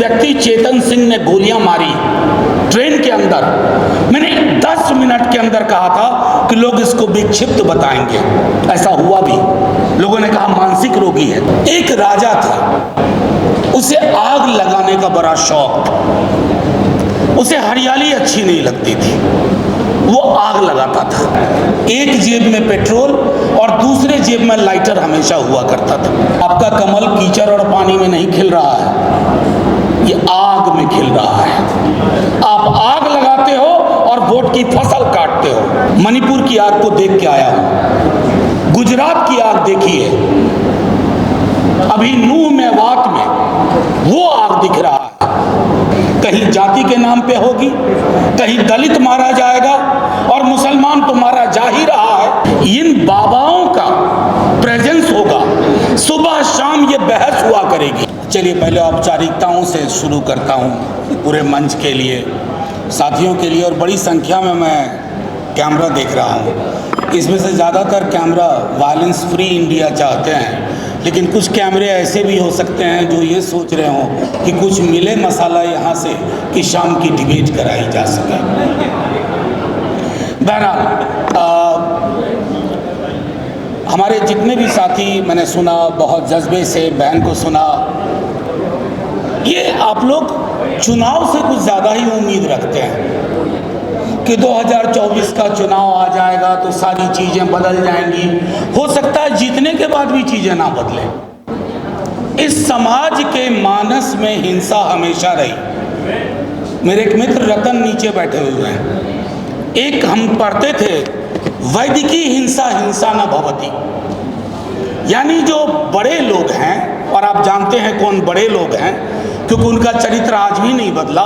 व्यक्ति चेतन सिंह ने गोलियां मारी ट्रेन के अंदर, मैंने 10 मिनट के अंदर कहा था कि लोग इसको विक्षिप्त बताएंगे। ऐसा हुआ भी, लोगों ने कहा मानसिक रोगी है। एक राजा था, उसे आग लगाने का बड़ा शौक था। उसे हरियाली अच्छी नहीं लगती थी, वो आग लगाता था। एक जेब में पेट्रोल और दूसरे जेब में लाइटर हमेशा हुआ करता था। आपका कमल कीचड़ और पानी में नहीं खिल रहा है, ये आग में खिल रहा है। आप आग लगाते हो और वोट की फसल काटते हो। मणिपुर की आग को देख के आया हूं, गुजरात की आग देखी है, अभी नूह मेवात में वो आग दिख रहा है। कहीं जाति के नाम पे होगी, कहीं दलित मारा जाएगा और मुसलमान तो मारा जा ही रहा है। इन बाबाओं का प्रेजेंस होगा, सुबह शाम ये बहस हुआ करेगी। चलिए पहले औपचारिकताओं से शुरू करता हूँ। पूरे मंच के लिए, साथियों के लिए, और बड़ी संख्या में मैं कैमरा देख रहा हूँ। इसमें से ज़्यादातर कैमरा वायलेंस फ्री इंडिया चाहते हैं, लेकिन कुछ कैमरे ऐसे भी हो सकते हैं जो ये सोच रहे हों कि कुछ मिले मसाला यहाँ से कि शाम की डिबेट कराई जा सके। बहरहाल हमारे जितने भी साथी, मैंने सुना बहुत जज्बे से बहन को सुना, ये आप लोग चुनाव से कुछ ज़्यादा ही उम्मीद रखते हैं कि 2024 का चुनाव आ जाएगा तो सारी चीज़ें बदल जाएंगी। हो सकता है जीतने के बाद भी चीज़ें ना बदलें। इस समाज के मानस में हिंसा हमेशा रही। मेरे एक मित्र रतन नीचे बैठे हुए हैं, एक हम पढ़ते थे वैदिकी हिंसा हिंसा न भवति, यानी जो बड़े लोग हैं, और आप जानते हैं कौन बड़े लोग हैं क्योंकि उनका चरित्र आज भी नहीं बदला,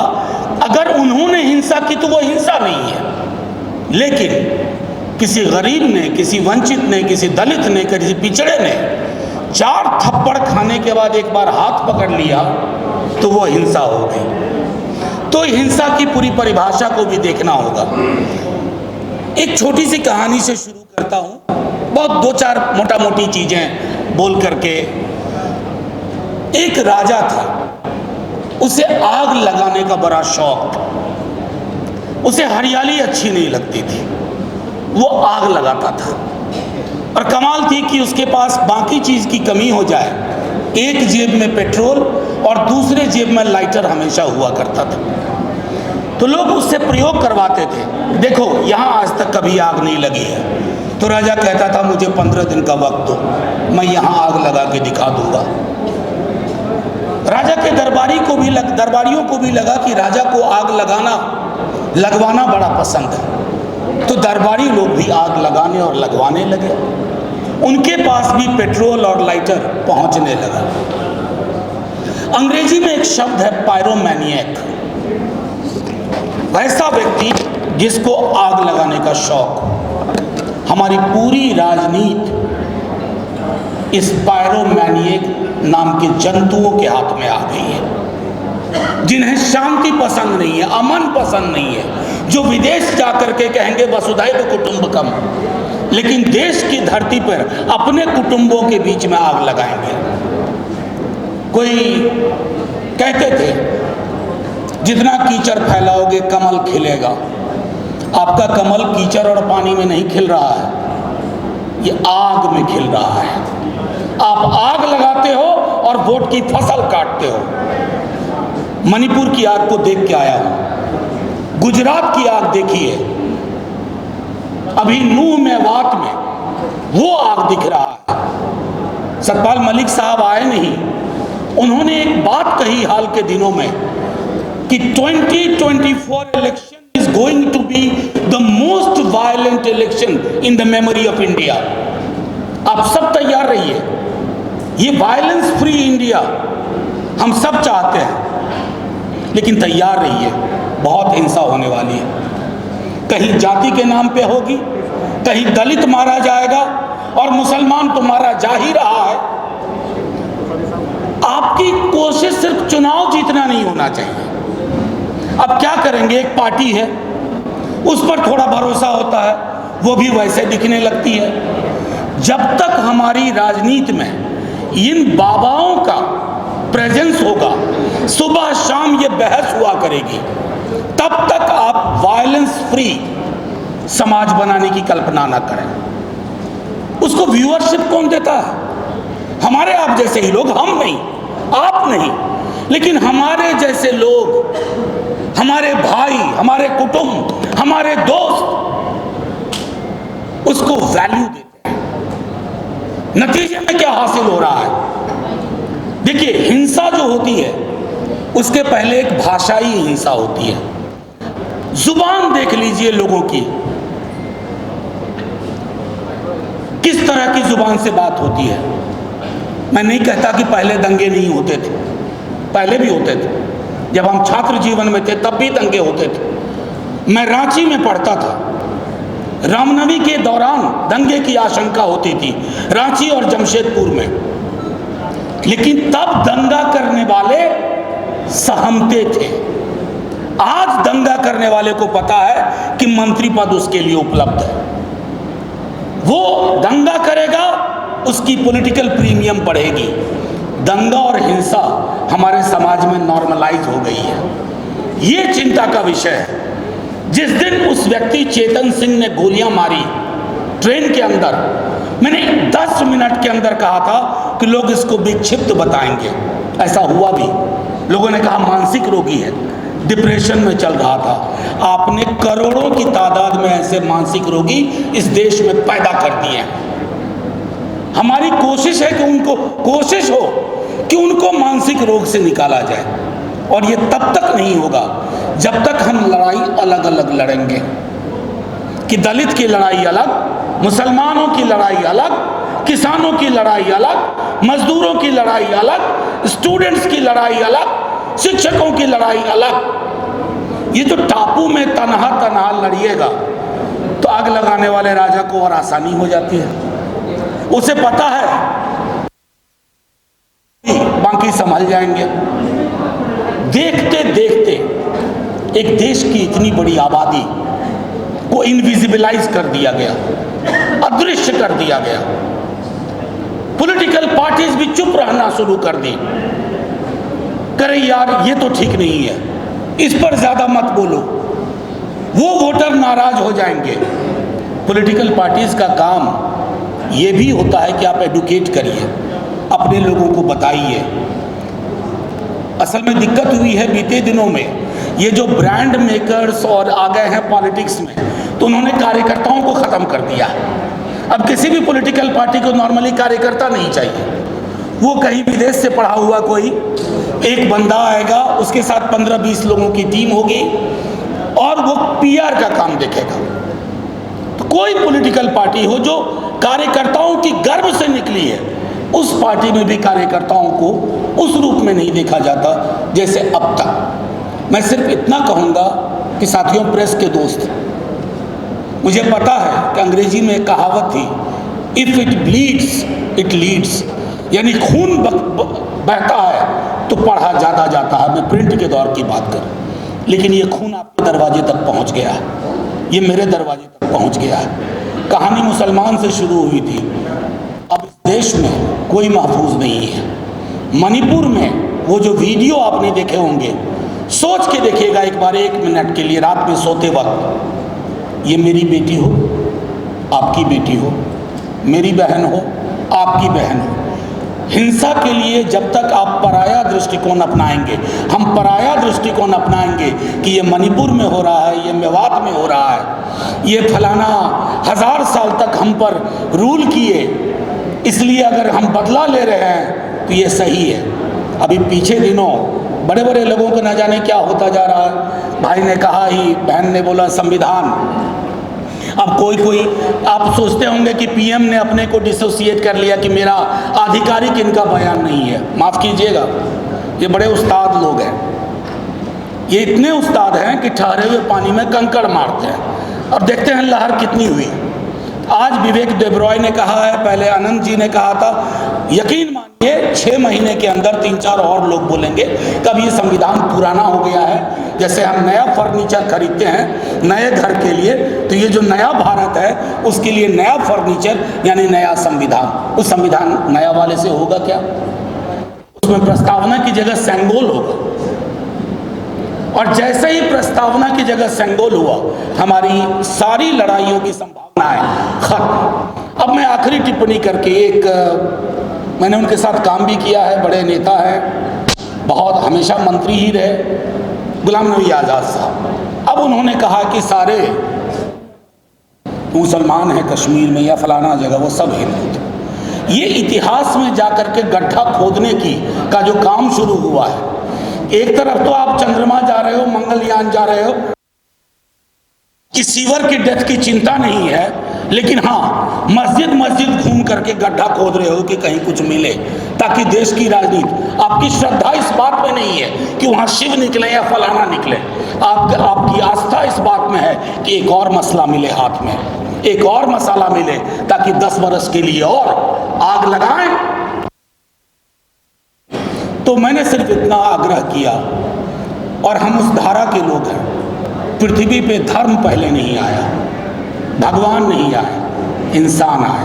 अगर उन्होंने हिंसा की तो वो हिंसा नहीं है। लेकिन किसी गरीब ने, किसी वंचित ने, किसी दलित ने, किसी पिछड़े ने 4 थप्पड़ खाने के बाद एक बार हाथ पकड़ लिया तो वो हिंसा हो गई। तो हिंसा की पूरी परिभाषा को भी देखना होगा। एक छोटी सी कहानी से शुरू करता हूँ, बहुत 2-4 मोटा मोटी चीज़ें बोल करके। एक राजा था, उसे आग लगाने का बड़ा शौक था। उसे हरियाली अच्छी नहीं लगती थी, वो आग लगाता था। और कमाल थी कि उसके पास बाकी चीज़ की कमी हो जाए, एक जेब में पेट्रोल और दूसरे जेब में लाइटर हमेशा हुआ करता था। तो लोग उससे प्रयोग करवाते थे, देखो यहाँ आज तक कभी आग नहीं लगी है। तो राजा कहता था मुझे 15 दिन का वक्त दो, मैं यहाँ आग लगा के दिखा दूंगा। राजा के दरबारियों को भी लगा कि राजा को आग लगवाना बड़ा पसंद है। तो दरबारी लोग भी आग लगाने और लगवाने लगे। उनके पास भी पेट्रोल और लाइटर पहुंचने लगा। अंग्रेजी में एक शब्द है पायरोमैनिएक, वैसा व्यक्ति जिसको आग लगाने का शौक। हमारी पूरी राजनीति इस पायरोमैनिएक नाम के जंतुओं के हाथ में आ गई है, जिन्हें शांति पसंद नहीं है, अमन पसंद नहीं है, जो विदेश जाकर के कहेंगे वसुधैव कुटुंबकम, लेकिन देश की धरती पर अपने कुटुंबों के बीच में आग लगाएंगे। कोई कहते थे जितना कीचड़ फैलाओगे कमल खिलेगा। आपका कमल कीचड़ और पानी में नहीं खिल रहा है, ये आग में खिल रहा है। आप आग लगाते हो और वोट की फसल काटते हो। मणिपुर की आग को देख के आया हूं, गुजरात की आग देखी है, अभी नूह मेवात में वो आग दिख रहा है। सतपाल मलिक साहब आए नहीं, उन्होंने एक बात कही हाल के दिनों में कि 2024 election is going to be the most violent election in the memory of India. आप सब तैयार रहिए, ये वायलेंस फ्री इंडिया हम सब चाहते हैं, लेकिन तैयार रहिए, बहुत हिंसा होने वाली है। कहीं जाति के नाम पे होगी, कहीं दलित मारा जाएगा और मुसलमान तो मारा जा ही रहा है। आपकी कोशिश सिर्फ चुनाव जीतना नहीं होना चाहिए। अब क्या करेंगे, एक पार्टी है उस पर थोड़ा भरोसा होता है, वो भी वैसे दिखने लगती है। जब तक हमारी राजनीति में इन बाबाओं का प्रेजेंस होगा, सुबह शाम ये बहस हुआ करेगी, तब तक आप वायलेंस फ्री समाज बनाने की कल्पना ना करें। उसको व्यूअरशिप कौन देता है? हमारे आप जैसे ही लोग, हम नहीं, आप नहीं, लेकिन हमारे जैसे लोग, हमारे भाई, हमारे कुटुंब, हमारे दोस्त उसको वैल्यू देते हैं। नतीजे में क्या हासिल हो रहा है? देखिए, हिंसा जो होती है उसके पहले एक भाषाई हिंसा होती है। जुबान देख लीजिए लोगों की, किस तरह की जुबान से बात होती है। मैं नहीं कहता कि पहले दंगे नहीं होते थे, पहले भी होते थे। जब हम छात्र जीवन में थे तब भी दंगे होते थे। मैं रांची में पढ़ता था, रामनवमी के दौरान दंगे की आशंका होती थी रांची और जमशेदपुर में, लेकिन तब दंगा करने वाले सहमते थे। आज दंगा करने वाले को पता है कि मंत्री पद उसके लिए उपलब्ध है, वो दंगा करेगा, उसकी पॉलिटिकल प्रीमियम बढ़ेगी। दंगा और हिंसा हमारे समाज में नॉर्मलाइज हो गई है। ये चिंता का विषय है। जिस दिन उस व्यक्ति चेतन सिंह ने गोलियां मारी ट्रेन के अंदर, मैंने 10 मिनट के अंदर कहा था कि लोग इसको विक्षिप्त बताएंगे। ऐसा हुआ भी। लोगों ने कहा मानसिक रोगी है, डिप्रेशन में चल रहा था। आपने करोड़ों की तादाद में ऐसे मानसिक रोगी इस देश में पैदा कर दिए हैं। हमारी कोशिश है कि उनको मानसिक रोग से निकाला जाए, और ये तब तक नहीं होगा जब तक हम लड़ाई अलग अलग लड़ेंगे कि दलित की लड़ाई अलग, मुसलमानों की लड़ाई अलग, किसानों की लड़ाई अलग, मजदूरों की लड़ाई अलग, स्टूडेंट्स की लड़ाई अलग, शिक्षकों की लड़ाई अलग। ये जो टापू में तनहा तनहा लड़िएगा तो आग लगाने वाले राजा को और आसानी हो जाती है। उसे पता है बाकी संभल जाएंगे। देखते देखते एक देश की इतनी बड़ी आबादी को इनविजिबलाइज कर दिया गया, अदृश्य कर दिया गया। पॉलिटिकल पार्टीज भी चुप रहना शुरू कर दी, करे यार ये तो ठीक नहीं है, इस पर ज्यादा मत बोलो, वो वोटर नाराज हो जाएंगे। पॉलिटिकल पार्टीज का काम ये भी होता है कि आप एडुकेट करिए, अपने लोगों को बताइए। असल में दिक्कत हुई है बीते दिनों में, ये जो ब्रांड मेकर्स और आ गए हैं पॉलिटिक्स में, तो उन्होंने कार्यकर्ताओं को ख़त्म कर दिया। अब किसी भी पॉलिटिकल पार्टी को नॉर्मली कार्यकर्ता नहीं चाहिए। वो कहीं विदेश से पढ़ा हुआ कोई एक बंदा आएगा, उसके साथ 15-20 लोगों की टीम होगी और वो पीआर का काम देखेगा। तो कोई पॉलिटिकल पार्टी हो जो कार्यकर्ताओं की गर्व से निकली है, उस पार्टी में भी कार्यकर्ताओं को उस रूप में नहीं देखा जाता जैसे अब तक। मैं सिर्फ इतना कहूँगा कि साथियों, प्रेस के दोस्त, मुझे पता है कि अंग्रेजी में एक कहावत थी, if it bleeds it leads, यानी खून बहता है तो पढ़ा ज़्यादा जाता है। मैं प्रिंट के दौर की बात करूँ, लेकिन ये खून आपके दरवाजे तक पहुँच गया है, ये मेरे दरवाजे तक पहुँच गया है। कहानी मुसलमान से शुरू हुई थी, अब इस देश में कोई महफूज नहीं है। मणिपुर में वो जो वीडियो आपने देखे होंगे, सोच के देखिएगा एक बार, 1 मिनट के लिए रात में सोते वक्त, ये मेरी बेटी हो, आपकी बेटी हो, मेरी बहन हो, आपकी बहन हो। हिंसा के लिए जब तक आप पराया दृष्टिकोण अपनाएंगे, हम पराया दृष्टिकोण अपनाएंगे कि ये मणिपुर में हो रहा है, ये मेवात में हो रहा है, ये फलाना 1000 साल तक हम पर रूल किए, इसलिए अगर हम बदला ले रहे हैं तो ये सही है। अभी पीछे दिनों बड़े बड़े लोगों को न जाने क्या होता जा रहा है। भाई ने कहा ही, बहन ने बोला संविधान। अब कोई आप सोचते होंगे कि पीएम ने अपने को डिसोसिएट कर लिया कि मेरा आधिकारिक इनका बयान नहीं है। माफ़ कीजिएगा, ये बड़े उस्ताद लोग हैं, ये इतने उस्ताद हैं कि ठहरे हुए पानी में कंकड़ मारते हैं और देखते हैं लहर कितनी हुई। आज विवेक देबरॉय ने कहा है, पहले अनंत जी ने कहा था, यकीन मानिए 6 महीने के अंदर 3-4 और लोग बोलेंगे कब ये संविधान पुराना हो गया है। जैसे हम नया फर्नीचर खरीदते हैं नए घर के लिए, तो ये जो नया भारत है उसके लिए नया फर्नीचर यानी नया संविधान। उस संविधान नया वाले से होगा क्या? उसमें प्रस्तावना की जगह सेंगोल होगा। और जैसे ही प्रस्तावना की जगह सेंगोल हुआ, हमारी सारी लड़ाइयों की संभावनाएं खत्म। अब मैं आखिरी टिप्पणी करके, मैंने उनके साथ काम भी किया है, बड़े नेता हैं, बहुत हमेशा मंत्री ही रहे, गुलाम नबी आज़ाद साहब। अब उन्होंने कहा कि सारे मुसलमान हैं कश्मीर में या फलाना जगह, वो सब हिंदू थे। ये इतिहास में जाकर के गड्ढा खोदने का जो काम शुरू हुआ है, एक तरफ तो आप चंद्रमा जा रहे हो, मंगलयान जा रहे हो, रिसीवर की डेथ की चिंता नहीं है, लेकिन हाँ मस्जिद घूम करके गड्ढा खोद रहे हो कि कहीं कुछ मिले, ताकि देश की राजनीति, आपकी श्रद्धा इस बात में नहीं है कि वहां शिव निकले या फलाना निकले, आपकी आस्था इस बात में है कि एक और मसला मिले हाथ में, एक और मसाला मिले, ताकि 10 बरस के लिए और आग लगाएं। तो मैंने सिर्फ इतना आग्रह किया, और हम उस धारा के लोग हैं, पृथ्वी पे धर्म पहले नहीं आया, भगवान नहीं आए, इंसान आए।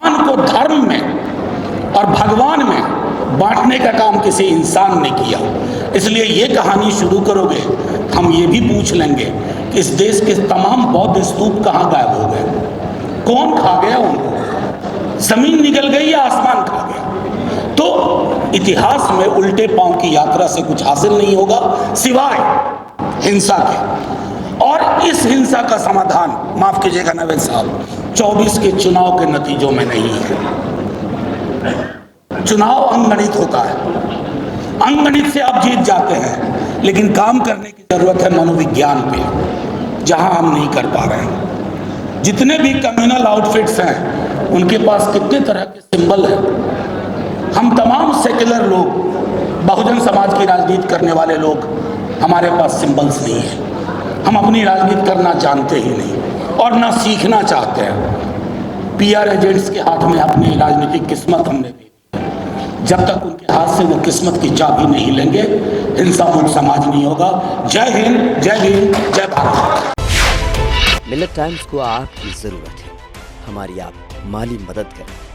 भगवान को धर्म में और भगवान में बांटने का काम किसी इंसान ने किया। इसलिए ये कहानी शुरू करोगे, हम ये भी पूछ लेंगे कि इस देश के तमाम बौद्ध स्तूप कहाँ गायब हो गए, कौन खा गया उनको, जमीन निकल गई या आसमान खा गया। तो इतिहास में उल्टे पांव की यात्रा से कुछ हासिल नहीं होगा सिवाय हिंसा के। और इस हिंसा का समाधान, माफ कीजिएगा नवेद साहब, 24 के चुनाव के नतीजों में नहीं है। चुनाव अंगणित होता है, अंगणित से आप जीत जाते हैं, लेकिन काम करने की जरूरत है मनोविज्ञान पे, जहां हम नहीं कर पा रहे हैं। जितने भी कम्युनल आउटफिट्स हैं, उनके पास कितने तरह के सिंबल हैं। हम तमाम सेक्युलर लोग, बहुजन समाज की राजनीति करने वाले लोग, हमारे पास सिंबल्स नहीं है। हम अपनी राजनीति करना जानते ही नहीं और ना सीखना चाहते हैं। पीआर एजेंट्स के हाथ में अपनी राजनीतिक किस्मत हमने दे दी। जब तक उनके हाथ से वो किस्मत की चाबी नहीं लेंगे, हिंसा मुक्त समाज नहीं होगा। जय हिंद, जय भीम, जय भारत। मिलेट टाइम्स को आपकी जरूरत है, हमारी आप माली मदद करें।